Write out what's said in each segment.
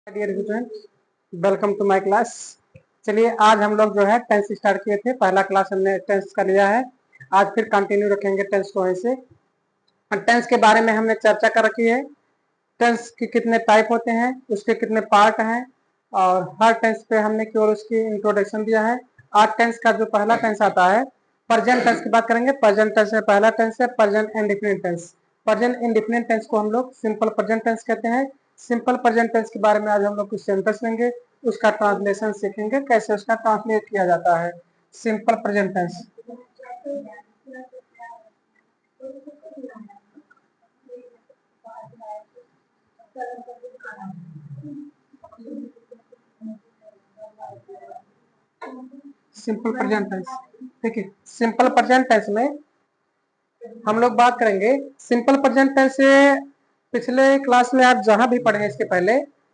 Dear student, welcome to my class. चलिए आज हम लोग जो है टेंस स्टार्ट किए थे, पहला क्लास हमने टेंस का लिया है। आज फिर कंटिन्यू रखेंगे टेंस को। ऐसे टेंस के बारे में हमने चर्चा कर रखी है। टेंस के कितने टाइप होते हैं, उसके कितने पार्ट हैं, और हर टेंस पे हमने केवल उसकी इंट्रोडक्शन दिया है। आज टेंस का जो पहला टेंस आता है, प्रेजेंट टेंस की बात करेंगे। प्रेजेंट टेंस में पहला टेंस है present indefinite tense. Present indefinite tense को हम लोग सिंपल प्रेजेंट टेंस कहते हैं। सिंपल प्रेजेंट टेंस के बारे में आज हम लोग कुछ सेंटेंस लेंगे, उसका ट्रांसलेशन सीखेंगे, कैसे उसका ट्रांसलेट किया जाता है। Simple present tense. Simple present tense, ठीक है। सिंपल प्रेजेंट टेंस में हम लोग बात करेंगे। सिंपल प्रेजेंट टेंस से पिछले क्लास में आप जहां भी पढ़े हैं,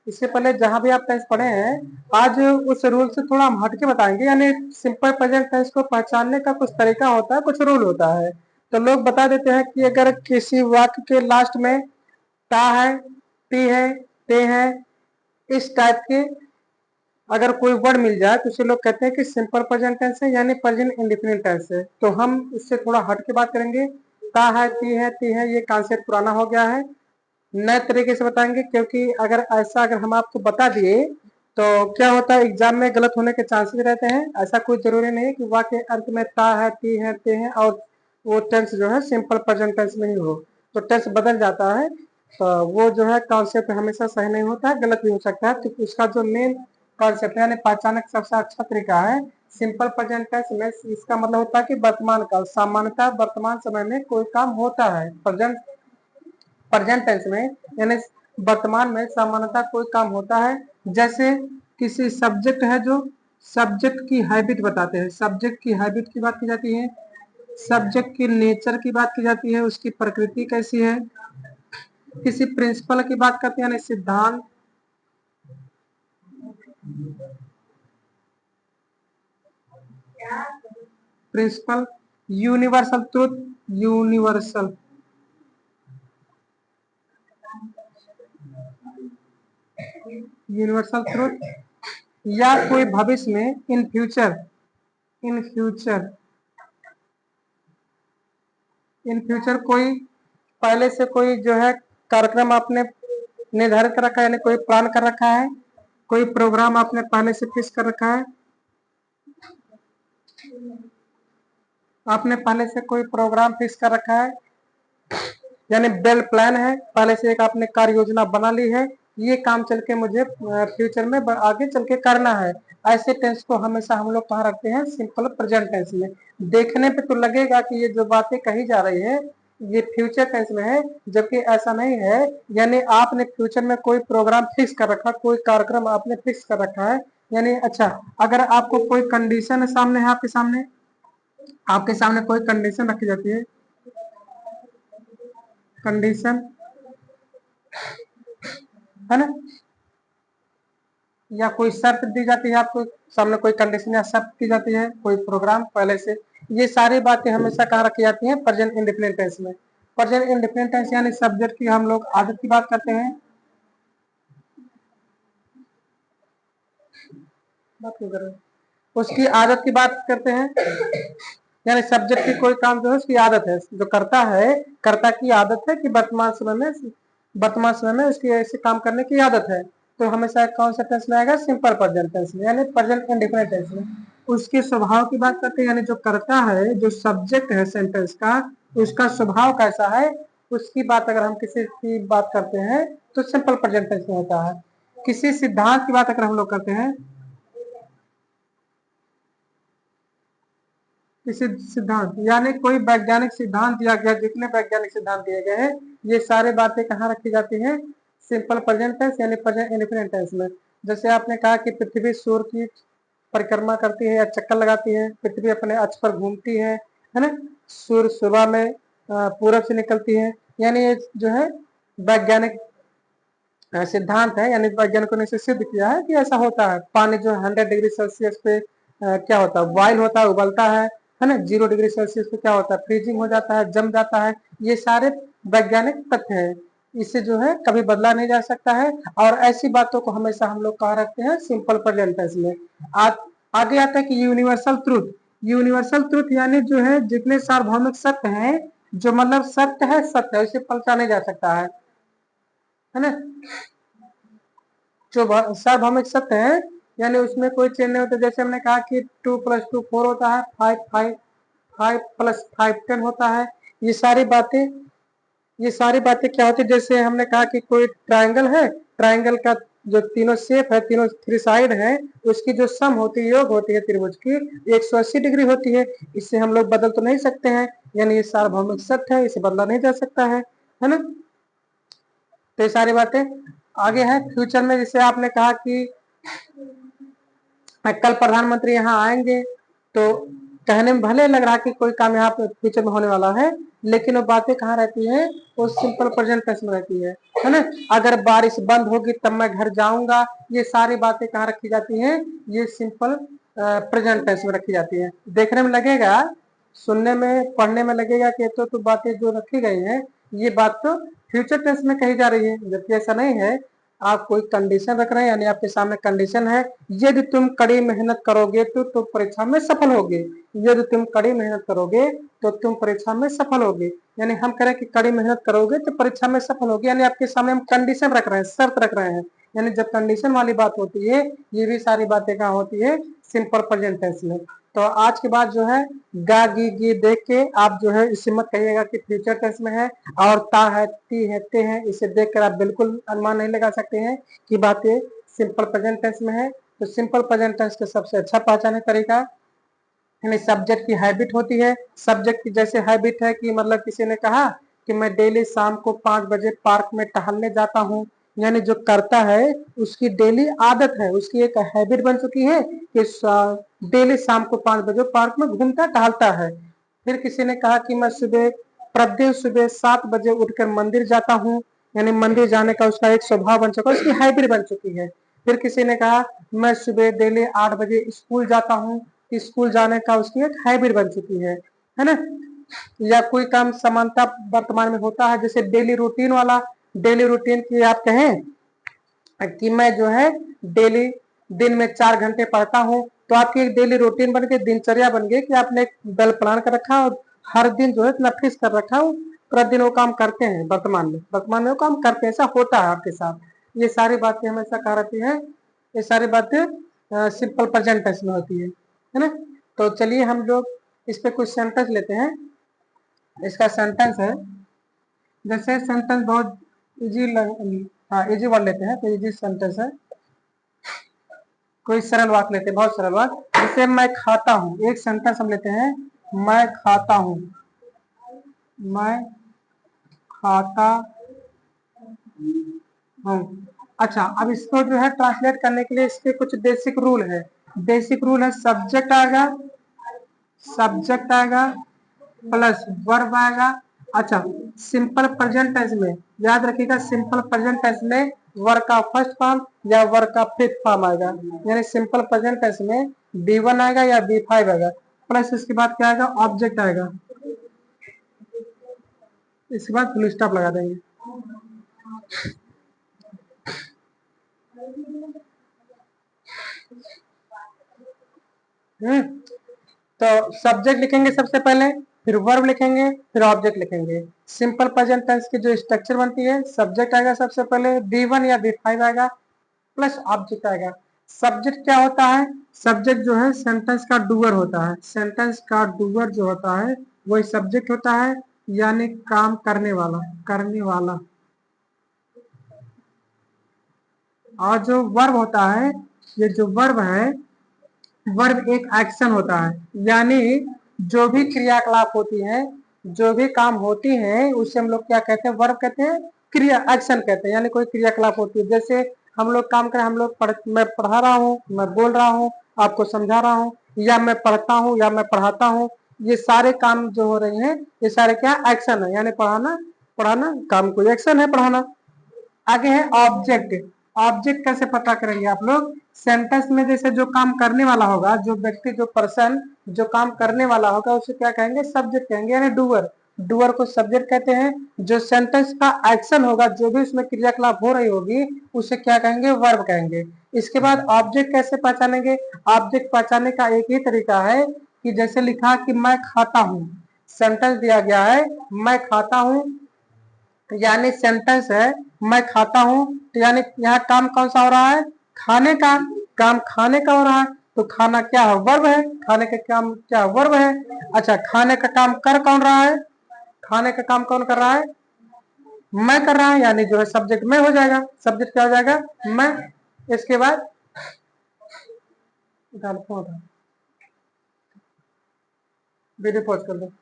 इससे पहले जहां भी आप टेंस पढ़े हैं, आज उस रूल से थोड़ा हम हटके बताएंगे। यानी सिंपल प्रेजेंट टेंस को पहचानने का कुछ तरीका होता है, कुछ रूल होता है। तो लोग बता देते हैं कि अगर किसी वाक्य के लास्ट में ता है, टी है, ते है, इस टाइप के अगर कोई वर्ड मिल जाए तो उसे लोग कहते हैं कि सिंपल प्रेजेंट टेंस है, यानी प्रेजेंट इंडेफिनिट टेंस है। तो हम इससे थोड़ा हट के बात करेंगे। ता है, ती है, ती है, ये कॉन्सेप्ट पुराना हो गया है। नए तरीके से बताएंगे, क्योंकि अगर हम आपको बता दिए तो क्या होता है, एग्जाम में गलत होने के चांसेस रहते हैं। ऐसा कोई जरूरी नहीं है कि वाक्य अंत में ता है, ती है, ते है और वो टेंस जो है सिंपल प्रेजेंट टेंस में ही हो, तो टेंस बदल जाता है। तो वो जो है कॉन्सेप्ट हमेशा सही नहीं होता है, गलत भी हो सकता है। तो उसका जो मेन कॉन्सेप्ट यानी पहचानने का सबसे अच्छा तरीका है सिंपल प्रेजेंट टेंस में। इसका मतलब होता है कि वर्तमान काल, सामान्यतः वर्तमान समय में कोई काम होता है। प्रेजेंट टेंस में यानी वर्तमान में सामान्यतः कोई काम होता है। जैसे किसी सब्जेक्ट है, जो सब्जेक्ट की हैबिट बताते हैं, सब्जेक्ट की हैबिट की बात की जाती है, सब्जेक्ट की नेचर की बात की जाती है, उसकी प्रकृति कैसी है। किसी प्रिंसिपल की बात करते हैं यानी सिद्धांत, principle, universal truth, universal universal truth, या कोई भविष्य में in future, in future in future कोई पहले से कोई जो है कार्यक्रम आपने निर्धारित कर रखा है, यानी कोई प्लान कर रखा है, कोई प्रोग्राम आपने पहले से फिक्स कर रखा है। आपने पहले से कोई प्रोग्राम फिक्स कर रखा है, यानी वेल प्लान है, पहले से एक आपने कार्य योजना बना ली है, ये काम चल के मुझे फ्यूचर में आगे चल के करना है। ऐसे टेंस को हमेशा हम लोग कहाँ रखते हैं, सिंपल प्रेजेंट टेंस में। देखने पे तो लगेगा कि ये जो बातें कही जा रही है ये फ्यूचर टेंस में है, जबकि ऐसा नहीं है। यानी आपने फ्यूचर में कोई प्रोग्राम फिक्स कर रखा, कोई कार्यक्रम आपने फिक्स कर रखा है। यानी अच्छा, अगर आपको कोई कंडीशन सामने है, आपके सामने कोई कंडीशन रखी जाती है, कंडीशन है ना, या कोई शर्त दी जाती है, आपको सामने कोई कंडीशन या शर्त की जाती है, कोई प्रोग्राम पहले से, ये सारी बातें हमेशा कहाँ रखी जाती हैं, प्रेजेंट इंडेफिनिट टेंस में। प्रेजेंट इंडेफिनिट टेंस यानी सब्जेक्ट की हम लोग आदत की बात करते हैं, बात क्यों कर रहे हैं, उसकी आदत की बात करते हैं। यानी सब्जेक्ट की कोई काम जो है उसकी आदत है, जो करता है, कर्ता की आदत है कि वर्तमान समय में उसकी ऐसे काम करने की आदत है। तो हमेशा कौन सा टेंस में आएगा, सिंपल प्रेजेंट टेंस में, यानी प्रेजेंट इंडेफिनिट टेंस में। उसके स्वभाव की बात करते हैं, यानी जो करता है, जो सब्जेक्ट है सेंटेंस का, उसका स्वभाव कैसा है, उसकी बात अगर हम किसी की बात करते हैं तो सिंपल प्रेजेंट टेंस में होता है। किसी सिद्धांत की बात अगर हम लोग करते हैं, किसी सिद्धांत यानी कोई वैज्ञानिक सिद्धांत दिया गया, जितने वैज्ञानिक सिद्धांत दिए गए हैं ये सारे बातें कहाँ रखी जाती हैं, सिंपल प्रेजेंट टेंस यानी प्रेजेंट इंडेफिनिट टेंस में। जैसे आपने कहा कि पृथ्वी सूर्य की परिक्रमा करती है या चक्कर लगाती है, पृथ्वी अपने अक्ष पर घूमती है ना, सूर्य सुबह में पूरब से निकलती है। यानी ये जो है वैज्ञानिक सिद्धांत है, यानी वैज्ञानिकों ने इसे सिद्ध किया है कि ऐसा होता है। पानी जो 100 डिग्री सेल्सियस पे क्या होता है, बॉयल होता है, उबलता है ना। 0 डिग्री सेल्सियस पे क्या होता है, फ्रीजिंग हो जाता है, जम जाता है। ये सारे वैज्ञानिक तथ्य है। इसे जो है कभी बदला नहीं जा सकता है, और ऐसी बातों को हमेशा हम लोग कहा रखते हैं सिंपल प्रेजेंट टेंस में। आगे आता है कि यूनिवर्सल ट्रूथ। यूनिवर्सल ट्रूथ यानी जो है जितने सार्वभौमिक सत्य हैं, जो मतलब सत्य है सत्य है, उसे पलटा नहीं जा सकता है ना। जो सार्वभौमिक सत्य है यानी उसमें कोई चेंज नहीं होता। जैसे हमने कहा कि 2+2 4 होता है, 5+5 10 होता है। ये सारी बातें ये सारी बातें क्या होती है, जैसे हमने कहा कि कोई ट्रायंगल है, ट्रायंगल का जो तीनों शेप है, तीनों 3 साइड है, उसकी जो सम होती है, योग होती है त्रिभुज की, 180 डिग्री होती है। इससे हम लोग बदल तो नहीं सकते हैं, यानी ये सार्वभौमिक सत्य है, इसे बदला नहीं जा सकता है ना। तो ये सारी बातें आगे है। फ्यूचर में जैसे आपने कहा कि कल प्रधानमंत्री यहाँ आएंगे, तो कहने में भले लग रहा है कि कोई काम यहाँ पे फ्यूचर में होने वाला है, लेकिन वो बातें कहाँ रहती है, वो सिंपल प्रेजेंट टेंस में रहती है ना। अगर बारिश बंद होगी तब मैं घर जाऊंगा, ये सारी बातें कहाँ रखी जाती हैं, ये सिंपल प्रेजेंट टेंस में रखी जाती है। देखने में लगेगा, सुनने में पढ़ने में लगेगा कि तो बातें जो रखी गई हैं, ये बात तो फ्यूचर टेंस में कही जा रही है, जबकि ऐसा नहीं है। आप कोई कंडीशन रख रहे हैं, यानी आपके सामने कंडीशन है, यदि तुम कड़ी मेहनत करोगे तो परीक्षा में सफल होगे। यदि तुम कड़ी मेहनत करोगे तो तुम परीक्षा में सफल होगे, यानी हम कह रहे हैं कि कड़ी मेहनत करोगे तो परीक्षा में सफल होगे, यानी आपके सामने हम कंडीशन रख रहे हैं, शर्त रख रहे हैं। यानी जब कंडीशन वाली बात होती है, ये भी सारी बातें कहाँ होती है, सिंपल प्रेजेंट टेंस में। तो आज के बाद जो है गा गी गी देख के आप जो है इसे मत कहिएगा कि फ्यूचर टेंस में है, और ता है ती है ते है, इसे देखकर आप बिल्कुल अनुमान नहीं लगा सकते हैं कि बातें सिंपल प्रेजेंट टेंस में है। तो सिंपल प्रेजेंट टेंस का सबसे अच्छा पहचाने तरीका, यानी सब्जेक्ट की हैबिट होती है। सब्जेक्ट की जैसे हैबिट है कि मतलब किसी ने कहा कि मैं डेली शाम को 5 बजे पार्क में टहलने जाता हूँ, यानी जो करता है उसकी डेली आदत है, उसकी एक हैबिट बन चुकी है कि डेली शाम को 5 बजे पार्क में घूमता टहलता है। फिर किसी ने कहा कि मैं प्रतिदिन सुबह 7 बजे उठकर मंदिर जाता हूँ, यानी मंदिर जाने का उसका एक स्वभाव बन चुका है, उसकी हैबिट बन चुकी है। फिर किसी ने कहा मैं सुबह डेली 8 बजे स्कूल जाता हूँ, स्कूल जाने का उसकी एक हैबिट बन चुकी है ना। या कोई काम समानता वर्तमान में होता है, जैसे डेली रूटीन वाला, डेली रूटीन की आप कहें कि मैं जो है डेली दिन में 4 घंटे पढ़ता हूँ, तो आपकी एक डेली रूटीन बन गई, दिनचर्या बन गई कि आपने एक वेल प्लान कर रखा और हर दिन जो है इतना फिक्स कर रखा हो, प्रतिदिन वो काम करते हैं। वर्तमान में वो काम करते हैं, ऐसा होता है आपके साथ। ये सारी बातें हमेशा कहा रहती है, ये सारी बातें सिंपल प्रेजेंट टेंस में होती है ना। तो चलिए हम लोग इस पे कुछ सेंटेंस लेते हैं। इसका सेंटेंस है, जैसे सेंटेंस बहुत इजी, हाँ इजी वर्ड लेते हैं, तो इजी सेंटेंस है। कोई सरल वाक्य लेते हैं, बहुत सरल वाक्य, जैसे मैं खाता हूँ। एक सेंटेंस हम लेते हैं, मैं खाता हूँ, मैं खाता हूँ। अच्छा, अब इसको जो है ट्रांसलेट करने के लिए इसके कुछ बेसिक रूल है। बेसिक रूल है, सब्जेक्ट आएगा प्लस वर्ब आएगा। अच्छा, सिंपल प्रेजेंट टेंस में याद रखिएगा, सिंपल प्रेजेंट टेंस में वर्ब का फर्स्ट फॉर्म या वर्ब का फिफ्थ फॉर्म आएगा, यानी सिंपल प्रेजेंट टेंस में B1 आएगा या B5 आएगा, प्लस इसके बाद क्या आएगा, ऑब्जेक्ट आएगा। इसके बाद फुल स्टॉप लगा देंगे। तो सब्जेक्ट लिखेंगे सबसे पहले, फिर वर्ब लिखेंगे, फिर ऑब्जेक्ट लिखेंगे। सिंपल प्रेजेंट टेंस की जो स्ट्रक्चर बनती है, सब्जेक्ट आएगा सबसे पहले, B1 या B5 आएगा, प्लस ऑब्जेक्ट आएगा। सब्जेक्ट क्या होता है, सब्जेक्ट जो है सेंटेंस का डूअर होता है। सेंटेंस का डूअर जो होता है वही सब्जेक्ट होता है, यानी काम करने वाला। और जो वर्ब होता है, ये जो वर्ब है, वर्ब एक एक्शन होता है, यानी जो भी क्रियाकलाप होती है, जो भी काम होती है, उसे हम लोग क्या कहते हैं, वर्ब कहते हैं, क्रिया एक्शन कहते हैं। यानी कोई क्रियाकलाप होती है, जैसे हम लोग काम करें, मैं पढ़ा रहा हूँ, मैं बोल रहा हूँ, आपको समझा रहा हूँ, या मैं पढ़ता हूँ या मैं पढ़ाता हूँ, ये सारे काम जो हो रहे हैं, ये सारे क्या एक्शन है, यानी पढ़ाना पढ़ाना काम कोई एक्शन है, पढ़ाना। आगे है ऑब्जेक्ट। ऑब्जेक्ट कैसे पता करेंगे आप लोग, सेंटेंस में जैसे जो काम करने वाला होगा, जो व्यक्ति जो पर्सन जो काम करने वाला होगा, उसे क्या कहेंगे, सब्जेक्ट कहेंगे, यानी डूअर। डूअर को सब्जेक्ट कहते हैं। जो सेंटेंस का एक्शन होगा, जो भी उसमें क्रियाकलाप हो रही होगी, उसे क्या कहेंगे, वर्ब कहेंगे। इसके बाद ऑब्जेक्ट कैसे पहचानेंगे? ऑब्जेक्ट पहचानने का एक ही तरीका है कि जैसे लिखा कि मैं खाता हूँ, सेंटेंस दिया गया है मैं खाता हूँ, यानी सेंटेंस है मैं खाता हूँ, तो यानी यहाँ काम कौन सा हो रहा है, खाने का। काम खाने का हो रहा है, तो खाना क्या है, वर्ब है। खाने का काम क्या, वर्ब है। अच्छा, खाने का काम कर कौन रहा है, खाने का काम कौन कर रहा है, मैं कर रहा है, यानी जो है सब्जेक्ट में हो जाएगा। सब्जेक्ट क्या हो जाएगा, मैं। इसके बाद वीडियो पॉज कर दो,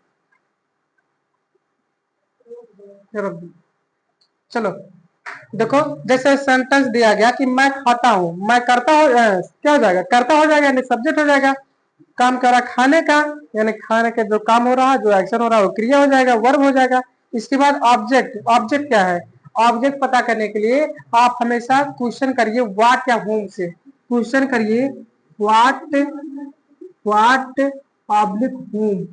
चलो देखो, जैसे सेंटेंस दिया गया कि मैं खाता हूँ, मैं करता हूँ, क्या हो जाएगा, करता हो जाएगा, यानी सब्जेक्ट हो जाएगा। काम कर रहा खाने का, यानी खाने के जो काम हो रहा है, जो एक्शन हो रहा है, वो क्रिया हो जाएगा, वर्ब हो जाएगा। इसके बाद ऑब्जेक्ट। ऑब्जेक्ट क्या है? ऑब्जेक्ट पता करने के लिए आप हमेशा क्वेश्चन करिए व्हाट या होम से। क्वेश्चन करिए व्हाट, व्हाट पब्लिक होम।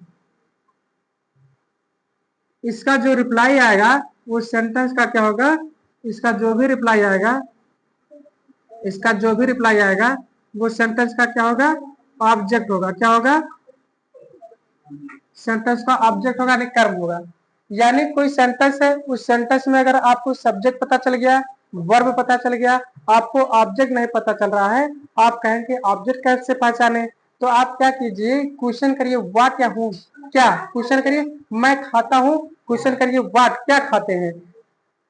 इसका जो रिप्लाई आएगा वो सेंटेंस का क्या होगा, इसका जो भी रिप्लाई आएगा, इसका जो भी रिप्लाई आएगा वो सेंटेंस का क्या होगा, ऑब्जेक्ट होगा। क्या होगा, सेंटेंस का ऑब्जेक्ट होगा, नहीं कर्म होगा। यानी कोई सेंटेंस है, उस सेंटेंस में अगर आपको सब्जेक्ट पता चल गया, वर्ब पता चल गया, आपको ऑब्जेक्ट नहीं पता चल रहा है, आप कहेंगे ऑब्जेक्ट कैसे पहचाने? तो आप क्या कीजिए, क्वेश्चन करिए व्हाट या हूँ। क्या क्वेश्चन करिए, मैं खाता हूँ, क्वेश्चन करिए व्हाट, क्या खाते हैं।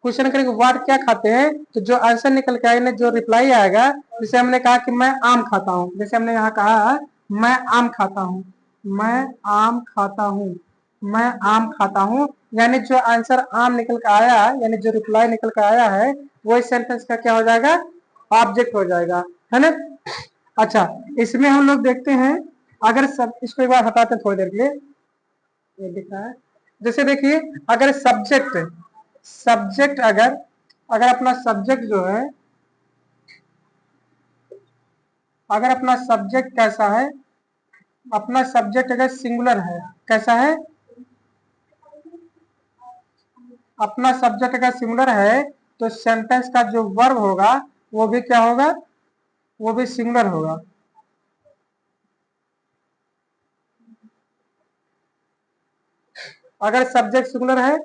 क्वेश्चन करेंगे व्हाट, क्या खाते हैं, तो जो आंसर निकल के आएगा, जो रिप्लाई आएगा, जैसे हमने कहा कि मैं आम खाता हूँ, जैसे हमने यहाँ कहा मैं आम खाता हूँ, मैं आम खाता हूँ, मैं आम खाता हूँ, यानी जो आंसर आम निकल के आया, यानी जो रिप्लाई निकल के आया है, वो इस सेंटेंस का क्या हो जाएगा, ऑब्जेक्ट हो जाएगा, है ना। अच्छा, इसमें हम लोग देखते हैं, अगर सब इसको एक बार हटाते हैं थोड़ी देर के लिए, ये दिख रहा है। जैसे देखिए, अगर सब्जेक्ट, सब्जेक्ट अगर अगर अपना सब्जेक्ट जो है, अगर अपना सब्जेक्ट कैसा है, अपना सब्जेक्ट अगर सिंगुलर है, कैसा है, अपना सब्जेक्ट अगर सिंगुलर है, तो सेंटेंस का जो वर्ब होगा वो भी क्या होगा, वो भी सिंगुलर होगा। अगर सब्जेक्ट सिंगुलर है,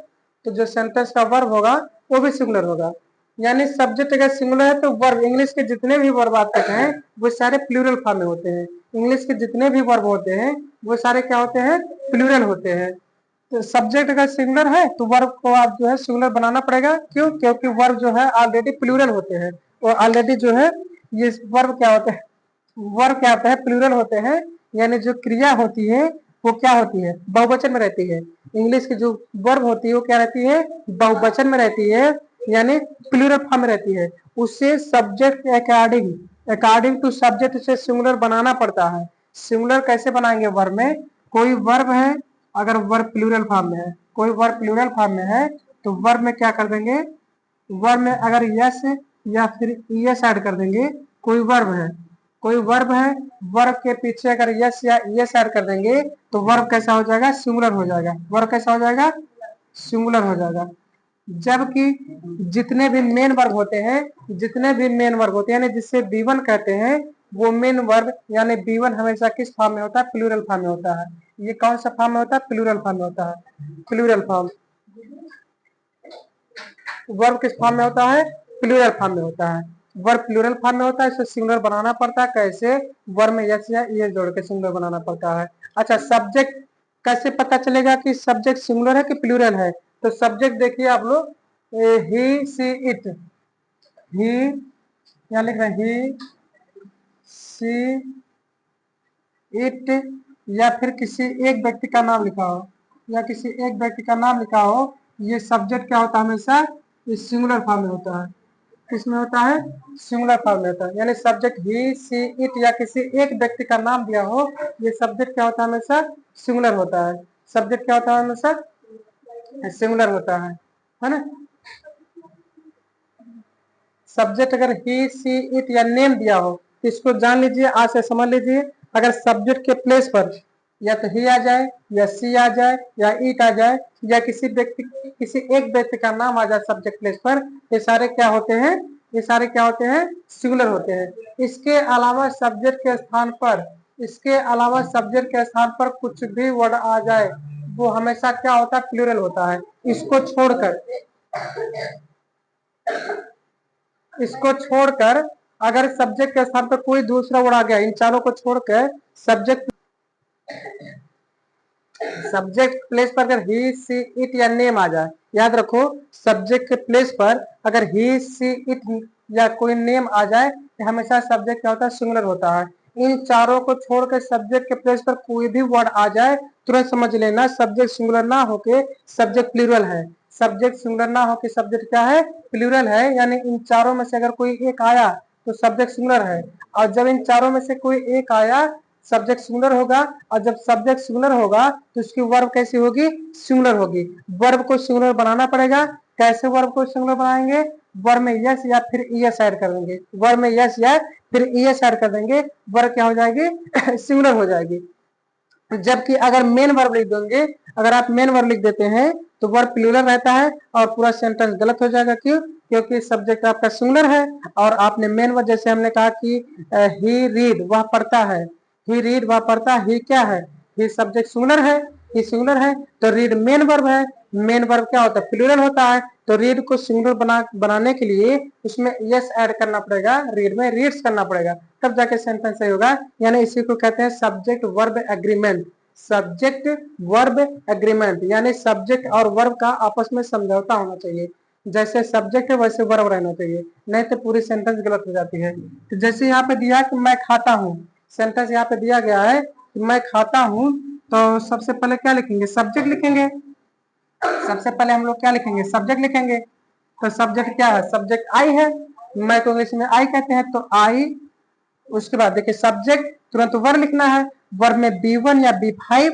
तो जो सेंटेंस का वर्ब होगा वो भी सिंगुलर होगा। यानी सब्जेक्ट अगर सिंगुलर है, तो वर्ब, इंग्लिश के जितने भी वर्ब आते हैं वो सारे प्लूरल फॉर्म में होते हैं। इंग्लिश के जितने भी वर्ब होते हैं वो सारे क्या होते हैं, प्लूरल होते हैं। तो सब्जेक्ट अगर सिंगुलर है, तो वर्ब को आप जो है सिंगुलर बनाना पड़ेगा। क्यों? क्योंकि वर्ब जो है ऑलरेडी प्लूरल होते हैं, और ऑलरेडी जो है ये वर्ब क्या होते हैं, वर्ब क्या होता है, प्लूरल होते हैं। यानी जो क्रिया होती है वो क्या होती है, बहुवचन में रहती है। इंग्लिश की जो वर्ब होती है वो क्या रहती है, बहुवचन में रहती है, यानी प्लूरल फॉर्म में रहती है। उससे subject according, according to subject से सिंगुलर बनाना पड़ता है। सिंगुलर कैसे बनाएंगे वर्ब में? कोई वर्ब है, अगर वर्ब प्लूरल फॉर्म में है, कोई वर्ब प्लूरल फॉर्म में है, तो वर्ब में क्या कर देंगे, वर्ब में अगर यस या फिर यस ऐड कर देंगे। कोई वर्ब है, कोई वर्ब है, वर्ब के पीछे अगर यस या यस ऐड कर देंगे, तो वर्ब कैसा हो जाएगा, सिंगुलर हो जाएगा। वर्ब कैसा हो जाएगा, सिंगुलर हो जाएगा। जबकि जितने भी मेन वर्ब होते हैं, जितने भी मेन वर्ब होते हैं, यानी जिससे बी वन कहते हैं, वो मेन वर्ब यानी बी वन हमेशा किस फॉर्म में होता है, प्लूरल फॉर्म में होता है। ये कौन सा फॉर्म में होता है, प्लूरल फॉर्म में होता है, प्लूरल फॉर्म। वर्ब किस फॉर्म में होता है, प्लूरल फॉर्म में होता है। वर्ब प्लूरल फॉर्म में होता है, इसे सिंगुलर बनाना पड़ता है। कैसे? वर्ब में यस या ये जोड़ के सिंगुलर बनाना पड़ता है। अच्छा, सब्जेक्ट कैसे पता चलेगा कि सब्जेक्ट सिंगुलर है कि प्लूरल है? तो सब्जेक्ट देखिए आप लोग, ही सी इट, ही यहाँ लिख रहे हैं ही सी इट, या फिर किसी एक व्यक्ति का नाम लिखा हो, या किसी एक व्यक्ति का नाम लिखा हो, ये सब्जेक्ट क्या होता है, हमेशा ये सिंगुलर फॉर्म में होता है। किसमें होता है, सिंगुलर फॉर्म में होता है। यानी सब्जेक्ट ही सी इट या किसी एक व्यक्ति का नाम दिया हो, ये सब्जेक्ट क्या होता है, हमेशा सिंगुलर होता है। सब्जेक्ट क्या होता है, हमेशा सिंगुलर होता है ना। सब्जेक्ट अगर ही सी इट या नेम दिया हो, इसको जान लीजिए, आज से समझ लीजिए। अगर सब्जेक्ट के प्लेस पर या तो ही आ जाए या सी आ जाए या इट आ जाए या किसी एक व्यक्ति का नाम आ जाए सब्जेक्ट प्लेस पर, ये सारे क्या होते हैं, ये सारे क्या होते हैं, सिंगुलर होते हैं। इसके अलावा सब्जेक्ट के स्थान पर, इसके अलावा सब्जेक्ट के स्थान पर कुछ भी वर्ड आ जाए वो हमेशा क्या होता है, प्लूरल होता है। इसको छोड़कर अगर सब्जेक्ट के स्थान पर कोई दूसरा वर्ड आ गया, इन चारों को छोड़कर सब्जेक्ट प्लेस पर अगर ही सी इट या नेम आ जाए, याद रखो सब्जेक्ट के प्लेस पर अगर ही सी इट या कोई नेम आ जाए तो हमेशा सब्जेक्ट क्या होता है, सिंगुलर होता है। इन चारों को छोड़कर सब्जेक्ट के प्लेस पर कोई भी वर्ड आ जाए तुरंत समझ लेना सब्जेक्ट सिंगुलर ना होके सब्जेक्ट प्लूरल है। सब्जेक्ट सिंगुलर ना होके सब्जेक्ट क्या है, प्लूरल है। यानी इन चारों में से अगर कोई एक आया तो सब्जेक्ट सिंगुलर है, और जब इन चारों में से कोई एक आया सब्जेक्ट सिंगुलर होगा, और जब सब्जेक्ट सिंगुलर होगा तो उसकी वर्ब कैसी होगी, सिंगुलर होगी। वर्ब को सिंगुलर बनाना पड़ेगा। कैसे वर्ब को सिंगुलर बनाएंगे, वर्ब में यस या फिर ईएस ऐड कर देंगे, वर्ब में यस या फिर ईएस ऐड कर देंगे, वर्ब क्या हो जाएगी सिंगुलर हो जाएगी। जबकि अगर मेन वर्ब लिख देंगे, अगर आप मेन वर्ब लिख देते हैं तो वर्ब प्लूरल रहता है और पूरा सेंटेंस गलत हो जाएगा। क्यों, क्योंकि सब्जेक्ट आपका सिंगुलर है और आपने मेन वर्ब, जैसे हमने कहा कि ही रीड वह पढ़ता है, ही रीड वह पढ़ता है, ही क्या है, ही सब्जेक्ट सिंगुलर है, ही सिंगुलर है तो रीड मेन वर्ब है। मेन वर्ब क्या होता है, प्लूरल होता है। तो रीड को सिंगुलर बनाने के लिए उसमें यस ऐड करना पड़ेगा, रीड में रीड्स करना पड़ेगा, तब जाके सेंटेंस सही होगा। यानी इसी को कहते हैं subject verb agreement. Subject verb agreement यानी सब्जेक्ट और वर्ब का आपस में समझौता होना चाहिए। जैसे सब्जेक्ट है वैसे वर्ब रहना चाहिए, नहीं तो पूरी सेंटेंस गलत हो जाती है। तो जैसे यहाँ पे दिया कि मैं खाता हूँ, सेंटेंस यहाँ पे दिया गया है कि मैं खाता हूँ, तो सबसे पहले क्या लिखेंगे, सब्जेक्ट लिखेंगे। सबसे पहले हम लोग क्या लिखेंगे, सब्जेक्ट लिखेंगे। तो सब्जेक्ट क्या है, सब्जेक्ट आई है, मैं तो इंग्लिश में आई कहते हैं तो आई। उसके बाद देखिए सब्जेक्ट तुरंत वर्ब लिखना है, वर्ब में B1 या B5।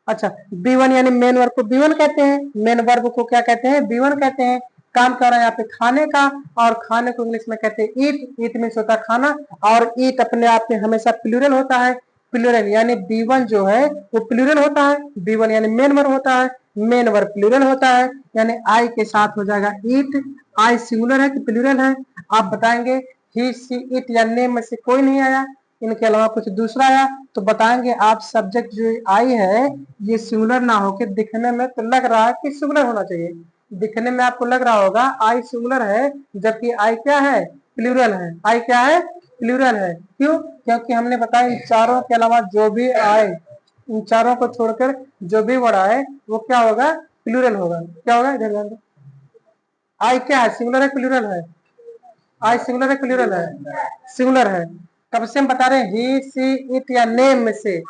अच्छा B1 यानी मेन वर्ब को B1 कहते हैं, मेन वर्ब को क्या कहते हैं, B1 कहते हैं। काम कर रहा है यहाँ पे खाने का, और खाने को इंग्लिश में कहते हैं ईट। ईट मीन्स होता है खाना, और ईट अपने आप में हमेशा प्लूरल होता है। प्लूरल यानी B1 जो है वो प्लूरल होता है, B1 यानी मेन वर्ब होता है, मेन वर्ब प्लूरल होता है। यानी आई के साथ हो जाएगा ईट। आई सिंगुलर है कि प्लूरल है, आप बताएंगे। ही सी इट या नेम में से कोई नहीं आया, इनके अलावा कुछ दूसरा आया तो बताएंगे आप सब्जेक्ट जो आई है ये सिंगुलर ना होके दिखने में तो लग रहा है कि सिंगुलर होना चाहिए। दिखने में आपको लग रहा होगा आई सिंगुलर है, जबकि आई क्या है, प्लूरल है। आई क्या है, प्लूरल है। क्यों, क्योंकि हमने बताया इन चारों के अलावा जो भी आए, इन चारों को छोड़कर जो भी वर्ड आए वो क्या होगा, प्लूरल होगा। क्या होगा, इधर ध्यान दो। आई क्या है, सिंगुलर है प्लूरल है, आई सिंगुलर है प्लूरल है, सिंगुलर है। कब से हम बता रहे हैं ही सी इट या नेम में से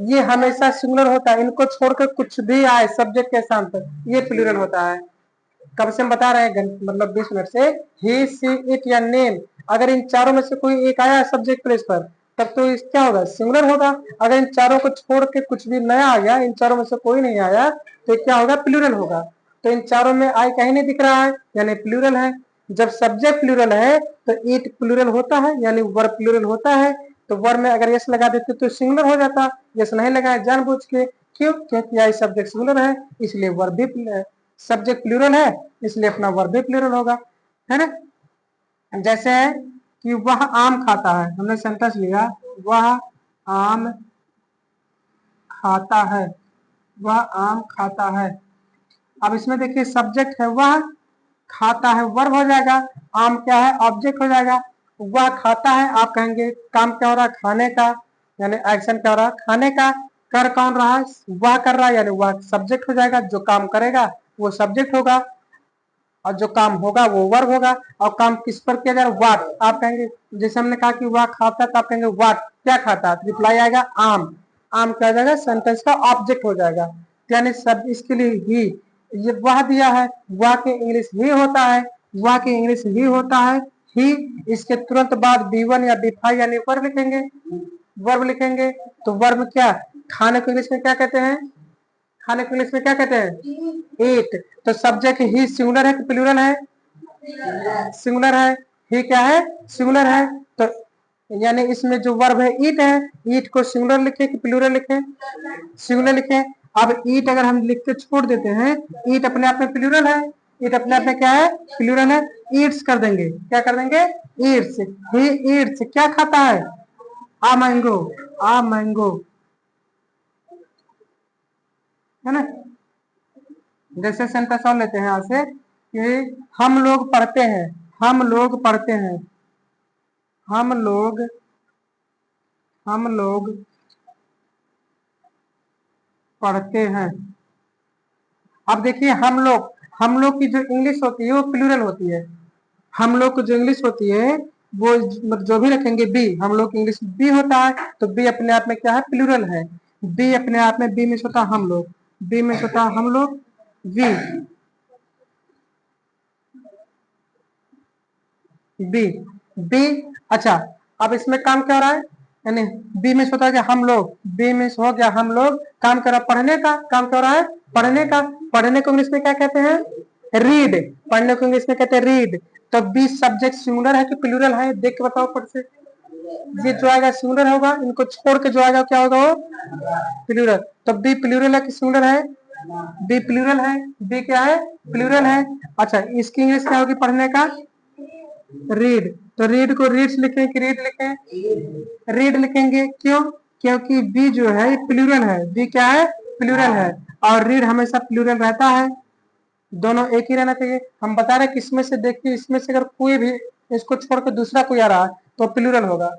ये हमेशा सिंगुलर होता है, इनको छोड़कर कुछ भी आए सब्जेक्ट के स्थान पर ये प्लूरल होता है। कब से हम बता रहे हैं, मतलब 20 मिनट से। ही सी इट या नेम, अगर इन चारों में से कोई एक आया सब्जेक्ट प्लेस पर तब तो इस क्या होगा, सिंगुलर होगा। अगर इन चारों को छोड़ के कुछ भी नया आ गया, इन चारों में से कोई नहीं आया तो क्या होगा, प्लूरल होगा। तो इन चारों में आई कहीं नहीं दिख रहा है यानी प्लूरल है। जब सब्जेक्ट प्लूरल है तो इट प्लूरल होता है यानी वर्ब प्लूरल होता है। तो वर्ब में अगर यस लगा देते तो सिंगुलर हो जाता, यस नहीं लगाया जानबूझ के। क्यों, क्योंकि आई सब्जेक्ट सिंगुलर है इसलिए वर्ब भी, सब्जेक्ट प्लूरल है इसलिए अपना वर्ब भी प्लूरल होगा, है ना। जैसे है कि वह आम खाता है, हमने सेंटेंस लिया वह आम खाता है, वह आम खाता है। अब इसमें देखिए सब्जेक्ट है वह, खाता है वर्ब हो जाएगा, आम क्या है, ऑब्जेक्ट हो जाएगा। वह खाता है, आप कहेंगे काम क्या हो रहा है, खाने का, यानी एक्शन क्या हो रहा है, खाने का। कर कौन रहा है, वह कर रहा है, यानी वह सब्जेक्ट हो जाएगा। जो काम करेगा वो सब्जेक्ट होगा और जो काम होगा वो वर्ब होगा। और काम किस पर किया जाएगा, व्हाट। आप कहेंगे जैसे हमने कहा कि वह खाता तो आप कहेंगे व्हाट, क्या खाता, रिप्लाई आएगा आम। आम क्या हो जाएगा, सेंटेंस का ऑब्जेक्ट हो जाएगा। यानी सब इसके लिए ही ये वह दिया है, वह के इंग्लिश ही होता है, वह के इंग्लिश ही होता है ही। इसके तुरंत बाद B1 या B5 यानी वर्ब लिखेंगे, वर्ब लिखेंगे। तो वर्ब क्या, खाने को इंग्लिश में क्या कहते हैं, खाने को इंग्लिश में क्या कहते हैं, ईट। तो सब्जेक्ट ही सिंगुलर है कि प्लूरल है, सिंगुलर है। ही क्या है, सिंगुलर है। तो यानी इसमें जो वर्ब है ईट है, ईट को सिंगुलर लिखे कि प्लूरल लिखे? सिंगुलर लिखे। अब ईट अगर हम लिख के छोड़ देते हैं, ईट अपने आप में प्लूरल है, ईट अपने आप में क्या है? प्लूरल है। ईट्स कर देंगे, क्या कर देंगे? ईट्स। ही ईट्स क्या खाता है? आ मैंगो, आ मैंगो, है ना। जैसे सेंटेंस और लेते हैं यहाँ से कि हम लोग पढ़ते हैं, हम लोग पढ़ते हैं, हम लोग, हम लोग पढ़ते हैं। अब देखिए हम लोग की जो इंग्लिश होती है वो प्लूरल होती है। हम लोग को जो इंग्लिश होती है वो मतलब जो भी रखेंगे बी, हम लोग इंग्लिश बी होता है, तो बी अपने आप में क्या है? प्लूरल है। बी अपने आप में बी में होता हम लोग, बी में होता हम लोग, वी, बी, बी। अच्छा, अब इसमें काम क्या हो रहा है? यानी बी में होता है कि हम लोग, बी में हो गया हम लोग, काम कर रहा पढ़ने का, काम क्या हो रहा है? पढ़ने का। पढ़ने को इंग्लिश में क्या कहते हैं? रीड। पढ़ने को इंग्लिश में कहते हैं रीड। तो बी सब्जेक्ट सिंगुलर है कि प्लूरल है? देख के बताओ फट से। ये जो आएगा सिंगुलर होगा, इनको छोड़ के जो आएगा क्या होगा? वो प्लूरल। तो बी प्लूरल है कि सिंगुलर है? बी प्लूरल है, बी क्या है? प्लूरल है। अच्छा, इसकी इंग्लिश क्या होगी पढ़ने का? रीड। तो रीड को रीड्स लिखें कि रीड लिखें? रीड लिखेंगे। क्यों? क्योंकि बी जो है प्लूरल है, बी क्या है? प्लूरल है, और रीड हमेशा प्लूरल रहता है। दोनों एक ही रहना चाहिए। हम बता रहे हैं कि इसमें से देखिए, इसमें से अगर कोई भी इसको छोड़कर दूसरा कोई आ रहा है तो प्लूरल होगा।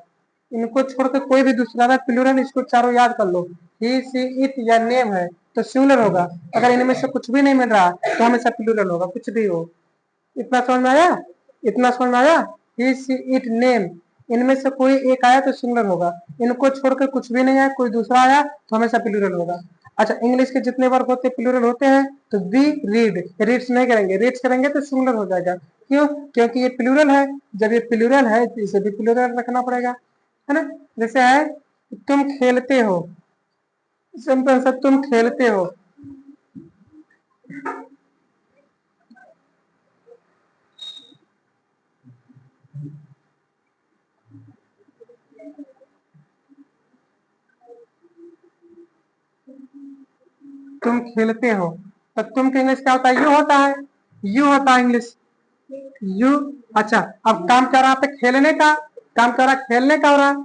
इनको छोड़कर कोई भी दूसरा रहा प्लूरल, इसको चारों याद कर लो। ही सी इट या नेम है तो सिंगुलर होगा। अगर इनमें से कुछ भी नहीं मिल रहा तो हमेशा प्लूरल होगा, कुछ भी हो। इतना समझ में आया? इतना समझ में आया? ही सी इट नेम, इनमें से कोई एक आया तो सिंगुलर होगा, इनको छोड़कर कुछ भी नहीं आया, कोई दूसरा आया तो हमेशा प्लूरल होगा। अच्छा, इंग्लिश के जितने वर्ब होते हैं प्लूरल होते हैं, तो वी रीड, रीड्स नहीं करेंगे, रीड्स करेंगे तो सिंगुलर हो जाएगा। क्यों? क्योंकि ये प्लूरल है। जब ये प्लूरल है तो इसे भी प्लूरल रखना पड़ेगा, है ना। जैसे है तुम खेलते हो, सिंपल सा तुम खेलते हो। तुम खेलते हो, तो तुम का इंग्लिश क्या होता है? यू होता है, यू होता है इंग्लिश, यू। अच्छा, अब काम कर रहा है पे खेलने का, काम कर रहा खेलने का हो रहा है।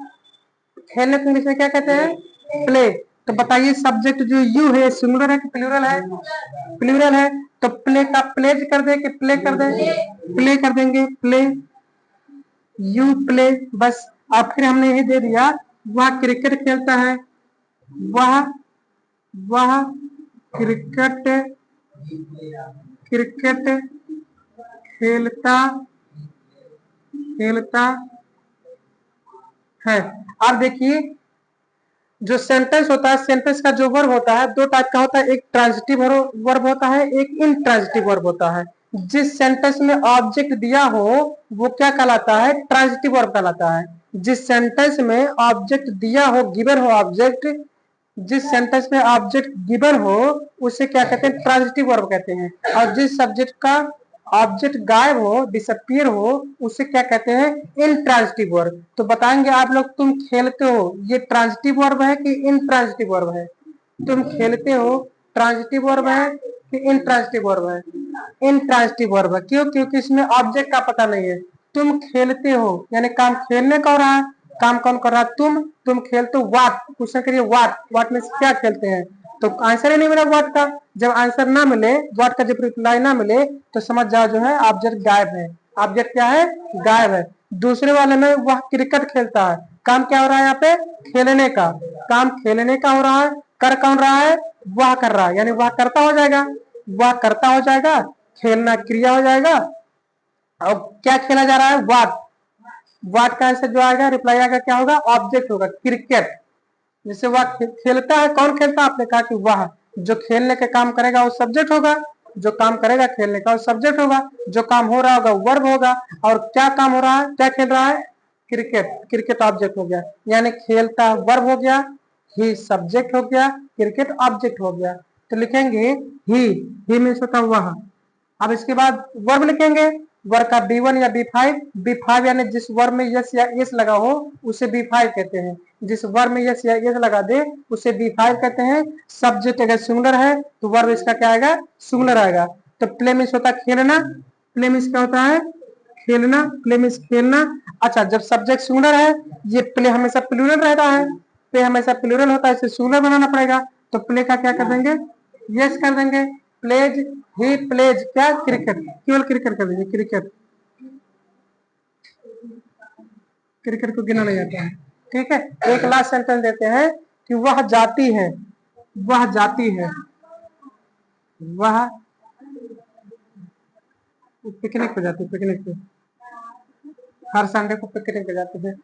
खेलने को इंग्लिश में क्या कहते हैं? प्ले। तो बताइए सब्जेक्ट जो यू है सिंगुलर है कि प्लूरल है? प्लूरल है। तो प्ले का प्लेज कर दे कि प्ले कर दे? प्ले कर देंगे, प्ले, यू प्ले, बस। अब फिर हमने यही दे दिया, वह क्रिकेट खेलता है, वह, वह क्रिकेट, क्रिकेट खेलता, खेलता है। अब देखिए जो सेंटेंस होता है, सेंटेंस का जो वर्ब होता है दो टाइप का होता है, एक ट्रांजिटिव वर्ब होता है, एक इनट्रांजिटिव वर्ब होता है। जिस सेंटेंस में ऑब्जेक्ट दिया हो वो क्या कहलाता है? ट्रांजिटिव वर्ब कहलाता है। जिस सेंटेंस में ऑब्जेक्ट दिया हो, गिवन हो ऑब्जेक्ट, जिस सेंटेंस में ऑब्जेक्ट गिवन हो उसे क्या कहते हैं? ट्रांजिटिव वर्ब कहते हैं। और जिस सब्जेक्ट का ऑब्जेक्ट गायब हो, डिसअपियर हो, उसे क्या कहते हैं? Intransitive verb. तो बताएंगे आप लोग, तुम खेलते हो ये ट्रांजिटिव वर्ब है कि इनट्रांजिटिव वर्ब है? तुम खेलते हो ट्रांजिटिव वर्ब है कि इनट्रांजिटिव वर्ब है? इनट्रांजिटिव वर्ब है। क्यों? क्योंकि इसमें ऑब्जेक्ट का पता नहीं है। तुम खेलते हो यानी काम खेलने का हो रहा है। काम कौन कर रहा है? तुम खेलते हो। वाट, क्वेश्चन करिए वाट, वाट में क्या खेलते हैं? तो आंसर ही नहीं मिला वाट का। जब आंसर ना मिले, वाट का जब रिप्लाई ना मिले, तो समझ जाओ जो है ऑब्जेक्ट गायब है। ऑब्जेक्ट क्या है? गायब है। दूसरे वाले में वह क्रिकेट खेलता है, काम क्या हो रहा है यहाँ पे? खेलने का। काम खेलने का हो रहा है, कर कौन रहा है? वह कर रहा है, यानी वह करता हो जाएगा, वह करता हो जाएगा, खेलना क्रिया हो जाएगा। और क्या खेला जा रहा है? वाट। वाट का आंसर जो आएगा, रिप्लाई आएगा, क्या होगा? ऑब्जेक्ट होगा, क्रिकेट। जैसे वह खेलता है, कौन खेलता है? आपने कहा कि वह, जो खेलने के काम करेगा वो सब्जेक्ट होगा, जो काम करेगा खेलने का वो सब्जेक्ट होगा, जो काम हो रहा होगा वर्ब होगा। और क्या काम हो रहा है? क्या खेल रहा है? क्रिकेट, क्रिकेट ऑब्जेक्ट हो गया, यानी खेलता वर्ब हो गया, ही सब्जेक्ट हो गया, क्रिकेट ऑब्जेक्ट हो गया। तो लिखेंगे ही मीन्स होता वह। अब इसके बाद वर्ब लिखेंगे, वर्ब का B1 या B5 यानी जिस वर्ब में यस या एस लगा हो उसे B5 कहते हैं। जिस वर्ब में यस या एस लगा दे उसे B5 कहते हैं। सब्जेक्ट अगर सिंगुलर है तो वर्ब इसका क्या आएगा, सिंगुलर आएगा। तो प्ले मीन्स होता है खेलना, प्ले मीन्स क्या होता है, खेलना, प्ले मीन्स खेलना। अच्छा, जब सब्जेक्ट सिंगुलर है, ये प्ले हमेशा प्लूरल रहता है, प्ले हमेशा प्लूरल होता है, इसे सिंगुलर बनाना पड़ेगा। तो प्ले का क्या कर देंगे, यस कर देंगे। प्लेज, ही प्लेज क्या, क्रिकेट, केवल क्रिकेट कर देंगे, क्रिकेट, क्रिकेट को गिना नहीं जाता है। ठीक है, एक लास्ट सेंटेंस देते हैं कि वह जाती है, वह जाती है, वह पिकनिक पे जाती है, पिकनिक पे, हर संडे को पिकनिक पे जाती है।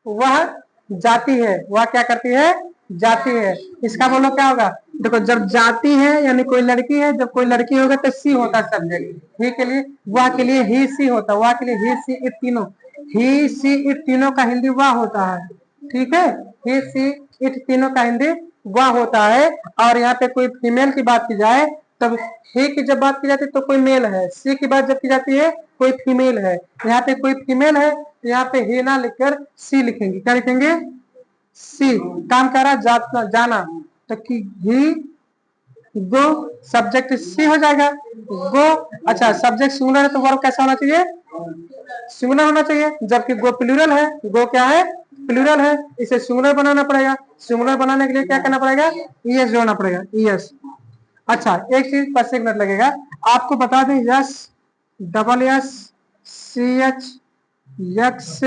वह जाती है, वह क्या करती है, जाती है। इसका बोलो क्या होगा, देखो जब जाती है यानी कोई लड़की है, जब कोई लड़की होगा तो सी होता है सब्जेक्ट, ही के लिए, वह के लिए ही सी होता है, वह के लिए ही सी इट तीनों, ही सी इट तीनों का हिंदी वह होता है। ठीक है, ही सी इट तीनों का हिंदी वह होता है। और यहाँ पे कोई फीमेल की बात की जाए तब ही की जब बात की जाती है तो कोई मेल है, सी की बात जब की जाती है कोई फीमेल है। यहाँ पे कोई फीमेल है तो यहाँ पे ही ना लिखकर सी लिखेंगे, क्या लिखेंगे, सी। काम कर रहा जाना, जाना, तो कि ही गो, सब्जेक्ट सी हो जाएगा, गो। अच्छा, सब्जेक्ट सिंगुलर है तो वर्ब कैसा होना चाहिए, सिंगुलर होना चाहिए, जबकि गो प्लूरल है, गो क्या है, प्लूरल है, इसे सिंगुलर बनाना पड़ेगा। सिंगुलर बनाने के लिए क्या करना पड़ेगा, ईएस जोड़ना पड़ेगा, ईएस। अच्छा, एक चीज 5 मिनट लगेगा, आपको बता दें, yes, double S, C H, X,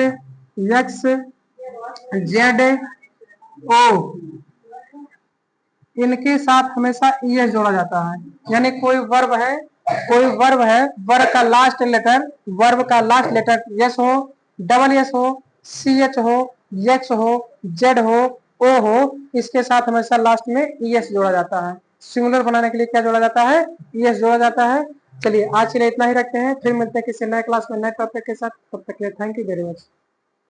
X, Z, O, इनके साथ हमेशा ईएस जोड़ा जाता है। यानी कोई वर्ब है, कोई वर्ब है, वर्ब का लास्ट लेटर, वर्ब का लास्ट लेटर यस हो, डबल एस हो, सी एच हो, यक्स हो, जेड हो, ओ हो, इसके साथ हमेशा लास्ट में ईएस जोड़ा जाता है। सिंगुलर बनाने के लिए क्या जोड़ा जाता है, ईएस जोड़ा जाता है। चलिए आज के लिए इतना ही रखते हैं, फिर मिलते हैं किसी नए क्लास में नए टॉपिक के साथ। तब तक के लिए थैंक यू वेरी मच।